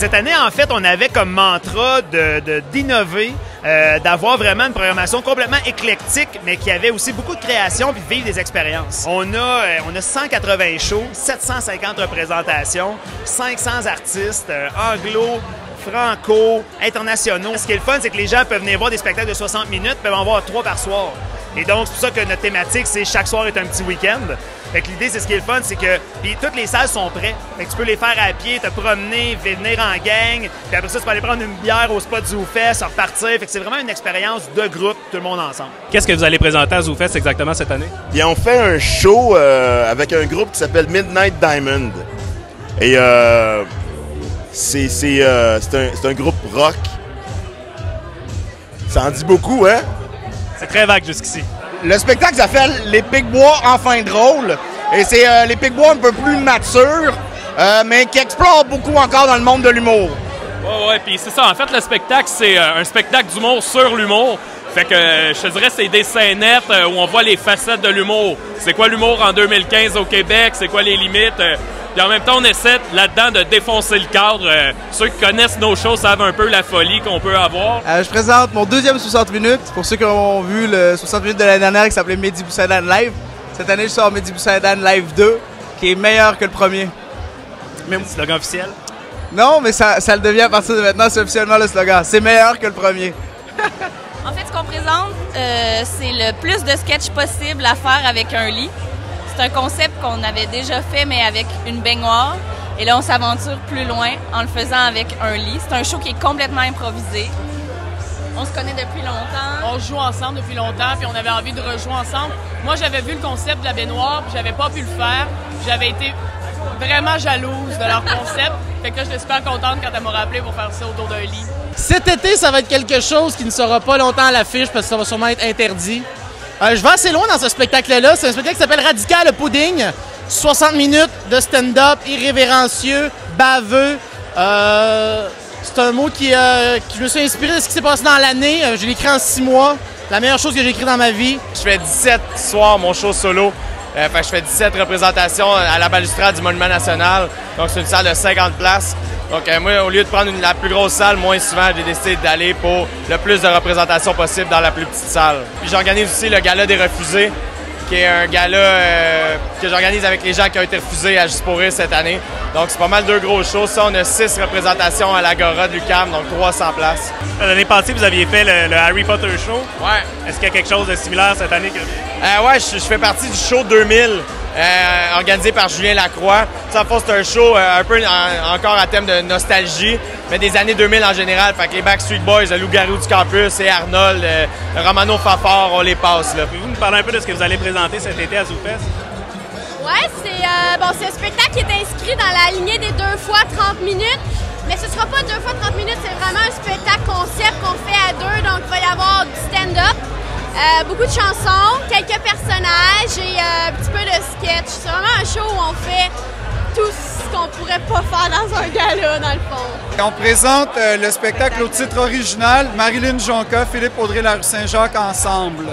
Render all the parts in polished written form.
cette année, en fait, on avait comme mantra d'innover, d'avoir vraiment une programmation complètement éclectique, mais qui avait aussi beaucoup de création puis de vivre des expériences. On a 180 shows, 750 représentations, 500 artistes, anglo, franco, internationaux. Ce qui est le fun, c'est que les gens peuvent venir voir des spectacles de 60 minutes, peuvent en voir 3 par soir. Et donc, c'est pour ça que notre thématique, c'est chaque soir est un petit week-end. Fait que l'idée, c'est ce qui est le fun, c'est que puis toutes les salles sont prêtes. Fait que tu peux les faire à pied, te promener, venir en gang. Puis après ça, tu peux aller prendre une bière au spot ZooFest, repartir. Fait que c'est vraiment une expérience de groupe, tout le monde ensemble. Qu'est-ce que vous allez présenter à ZooFest exactement cette année? Bien, on fait un show avec un groupe qui s'appelle Midnight Diamond. Et c'est un groupe rock. Ça en dit beaucoup, hein? C'est très vague jusqu'ici. Le spectacle s'appelle Les Picbois enfin drôles. Et c'est les Picbois un peu plus matures, mais qui explorent beaucoup encore dans le monde de l'humour. Ouais, puis c'est ça. En fait, le spectacle, c'est un spectacle d'humour sur l'humour. Fait que je te dirais, c'est des scénettes où on voit les facettes de l'humour. C'est quoi l'humour en 2015 au Québec? C'est quoi les limites? Puis en même temps, on essaie là-dedans de défoncer le cadre. Ceux qui connaissent nos shows savent un peu la folie qu'on peut avoir. Je présente mon deuxième 60 minutes. Pour ceux qui ont vu le 60 minutes de l'année dernière qui s'appelait Mehdi Boussaïdan Live. Cette année, je sors Mehdi Boussaïdan Live 2, qui est meilleur que le premier. Mais slogan officiel? Non, mais ça le devient à partir de maintenant. C'est officiellement le slogan. C'est meilleur que le premier. En fait, ce qu'on présente, c'est le plus de sketch possible à faire avec un lit. C'est un concept qu'on avait déjà fait, mais avec une baignoire. Et là, on s'aventure plus loin en le faisant avec un lit. C'est un show qui est complètement improvisé. On se connaît depuis longtemps. On joue ensemble depuis longtemps, puis on avait envie de rejouer ensemble. Moi, j'avais vu le concept de la baignoire, puis j'avais pas pu le faire. J'avais été vraiment jalouse de leur concept. Fait que là, j'étais super contente quand elle m'a rappelé pour faire ça autour d'un lit. Cet été, ça va être quelque chose qui ne sera pas longtemps à l'affiche parce que ça va sûrement être interdit. Je vais assez loin dans ce spectacle-là. C'est un spectacle qui s'appelle Radical le Pudding. 60 minutes de stand-up irrévérencieux, baveux. C'est un mot qui je me suis inspiré de ce qui s'est passé dans l'année. Je l'ai écrit en 6 mois. La meilleure chose que j'ai écrit dans ma vie. Je fais 17 soirs mon show solo. Fait que je fais 17 représentations à la balustrade du Monument National. Donc, c'est une salle de 50 places. Donc, moi, au lieu de prendre la plus grosse salle, moins souvent, j'ai décidé d'aller pour le plus de représentations possible dans la plus petite salle. Puis, j'organise aussi le Gala des refusés, qui est un gala que j'organise avec les gens qui ont été refusés à Juste pour rire cette année. Donc, c'est pas mal 2 gros shows. Ça, on a 6 représentations à l'Agora de l'UQAM, donc 300 places. L'année passée, vous aviez fait le Harry Potter Show. Ouais. Est-ce qu'il y a quelque chose de similaire cette année? Ouais, je fais partie du show 2000, organisé par Julien Lacroix. Ça, en fait, c'est un show un peu encore à thème de nostalgie, mais des années 2000 en général. Fait que les Backstreet Boys, le Loup-garou du campus et Arnold, Romano Fafard, on les passe, là. Pouvez-vous nous parler un peu de ce que vous allez présenter cet été à ZooFest? Ouais, c'est un spectacle qui est inscrit dans la lignée des 2 fois 30 minutes. Mais ce sera pas 2 fois 30 minutes, c'est vraiment un spectacle concept qu'on fait à 2. Donc, il va y avoir du stand-up, beaucoup de chansons, quelques personnages et un petit peu de sketch. C'est vraiment un show où on fait tout ce qu'on pourrait pas faire dans un gala, dans le fond. On présente le spectacle au titre original, Marilyn Jonca, Philippe Audrey, la rue Saint-Jacques, ensemble.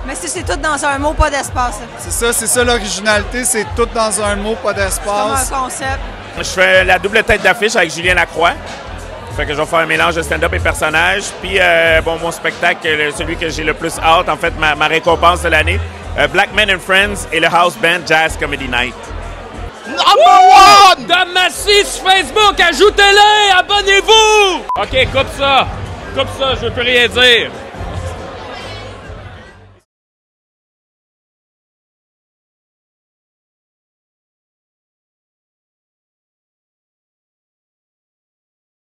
Mais c'est tout dans un mot, pas d'espace. C'est ça l'originalité, c'est tout dans un mot, pas d'espace. C'est comme un concept. Je fais la double tête d'affiche avec Julien Lacroix. Fait que je vais faire un mélange de stand-up et personnage. Puis, mon spectacle, celui que j'ai le plus hâte, en fait, ma récompense de l'année, Black Men and Friends et le House Band Jazz Comedy Night. Number 1! Dame Massy sur Facebook, ajoutez-les, abonnez-vous! OK, coupe ça, je veux plus rien dire.